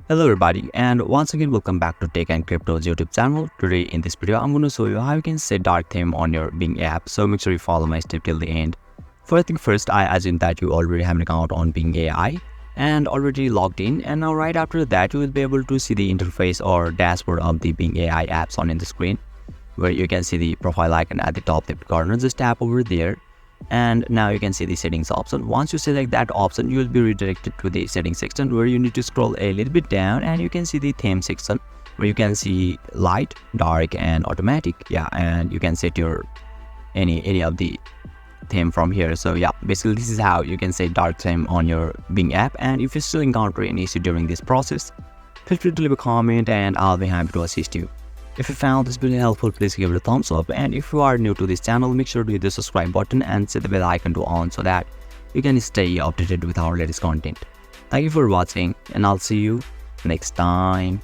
Hello everybody, and once again welcome back to Tech and Crypto's YouTube channel. Today in this video I'm going to show you how you can set dark theme on your Bing app, so make sure you follow my step till the end. First thing first, I assume that you already have an account on Bing AI and already logged in, and now right after that you will be able to see the interface or dashboard of the Bing AI apps on in the screen, where you can see the profile icon at the top left corner. Just tap over there. And now you can see the settings option. Once you select that option, you will be redirected to the settings section, where you need to scroll a little bit down and you can see the theme section, where you can see light, dark and automatic. And you can set your any of the theme from here. So basically this is how you can set dark theme on your Bing app. And if you still encounter any issue during this process, feel free to leave a comment and I'll be happy to assist you. If you found this video helpful, please give it a thumbs up, and if you are new to this channel, make sure to hit the subscribe button and set the bell icon to on so that you can stay updated with our latest content. Thank you for watching, and I'll see you next time.